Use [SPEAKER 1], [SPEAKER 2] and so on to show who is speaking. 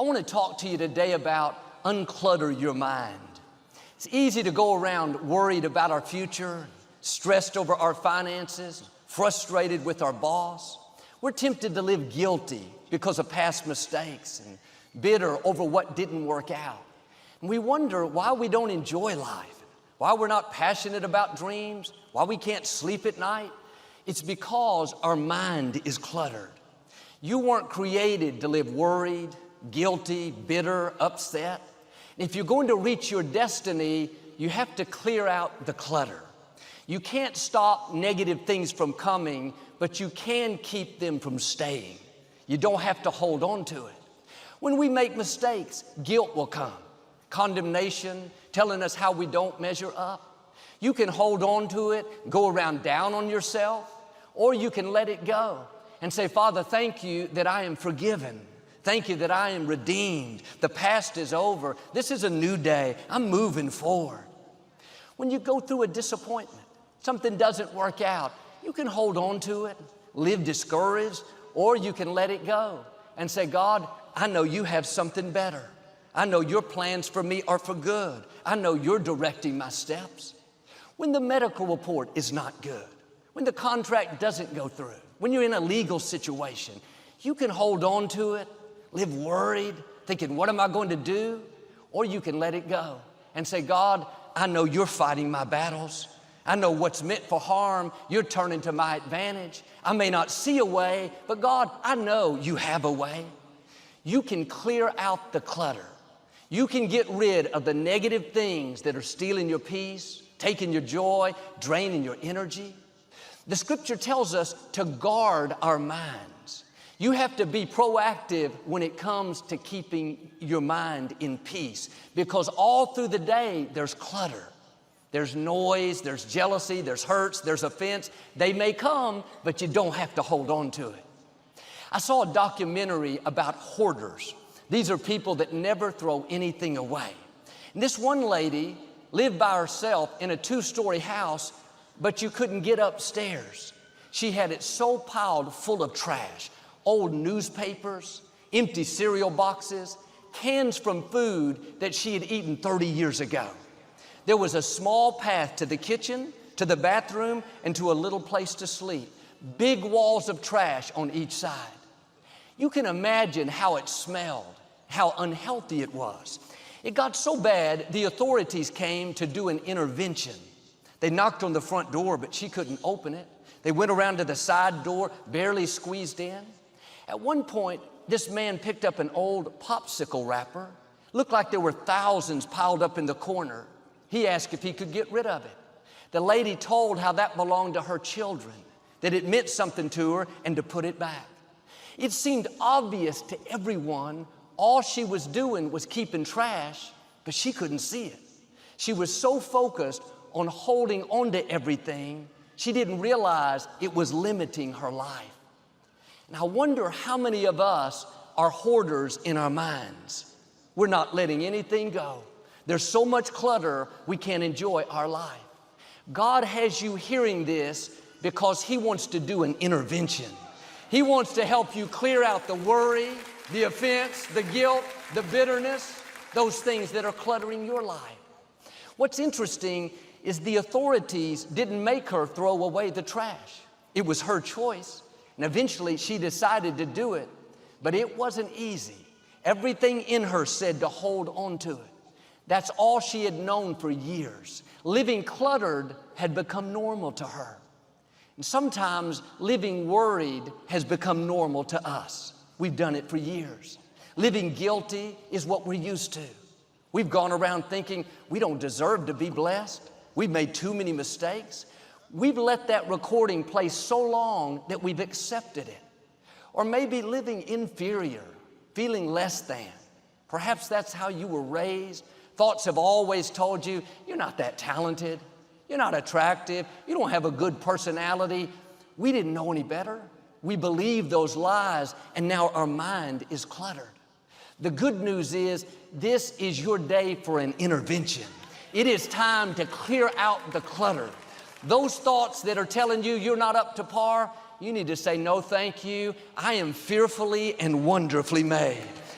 [SPEAKER 1] I want to talk to you today about unclutter your mind. It's easy to go around worried about our future, stressed over our finances, frustrated with our boss. We're tempted to live guilty because of past mistakes and bitter over what didn't work out. And we wonder why we don't enjoy life, why we're not passionate about dreams, why we can't sleep at night. It's because our mind is cluttered. You weren't created to live worried, guilty, bitter, upset. If you're going to reach your destiny, you have to clear out the clutter. You can't stop negative things from coming, but you can keep them from staying. You don't have to hold on to it. When we make mistakes, guilt will come. Condemnation, telling us how we don't measure up. You can hold on to it, go around down on yourself, or you can let it go and say, Father, thank you that I am forgiven. Thank you that I am redeemed. The past is over. This is a new day. I'm moving forward. When you go through a disappointment, something doesn't work out, you can hold on to it, live discouraged, or you can let it go and say, God, I know you have something better. I know your plans for me are for good. I know you're directing my steps. When the medical report is not good, when the contract doesn't go through, when you're in a legal situation, you can hold on to it, live worried, thinking, what am I going to do? Or you can let it go and say, God, I know you're fighting my battles. I know what's meant for harm, you're turning to my advantage. I may not see a way, but God, I know you have a way. You can clear out the clutter. You can get rid of the negative things that are stealing your peace, taking your joy, draining your energy. The scripture tells us to guard our minds. You have to be proactive when it comes to keeping your mind in peace, because all through the day there's clutter. There's noise, there's jealousy, there's hurts, there's offense. They may come, but you don't have to hold on to it. I saw a documentary about hoarders. These are people that never throw anything away. And this one lady lived by herself in a 2-story house, but you couldn't get upstairs. She had it so piled full of trash, old newspapers, empty cereal boxes, cans from food that she had eaten 30 years ago. There was a small path to the kitchen, to the bathroom, and to a little place to sleep. Big walls of trash on each side. You can imagine how it smelled, how unhealthy it was. It got so bad, the authorities came to do an intervention. They knocked on the front door, but she couldn't open it. They went around to the side door, barely squeezed in. At one point, this man picked up an old popsicle wrapper. Looked like there were thousands piled up in the corner. He asked if he could get rid of it. The lady told how that belonged to her children, that it meant something to her, and to put it back. It seemed obvious to everyone all she was doing was keeping trash, but she couldn't see it. She was so focused on holding on to everything, she didn't realize it was limiting her life. And I wonder how many of us are hoarders in our minds. We're not letting anything go. There's so much clutter, we can't enjoy our life. God has you hearing this because He wants to do an intervention. He wants to help you clear out the worry, the offense, the guilt, the bitterness, those things that are cluttering your life. What's interesting is the authorities didn't make her throw away the trash. It was her choice, and eventually she decided to do it, but it wasn't easy. Everything in her said to hold on to it. That's all she had known for years. Living cluttered had become normal to her. And sometimes living worried has become normal to us. We've done it for years. Living guilty is what we're used to. We've gone around thinking we don't deserve to be blessed. We've made too many mistakes. We've let that recording play so long that we've accepted it. Or maybe living inferior, feeling less than. Perhaps that's how you were raised. Thoughts have always told you, you're not that talented, you're not attractive, you don't have a good personality. We didn't know any better. We believed those lies, and now our mind is cluttered. The good news is, this is your day for an intervention. It is time to clear out the clutter. Those thoughts that are telling you you're not up to par, you need to say, no, thank you. I am fearfully and wonderfully made.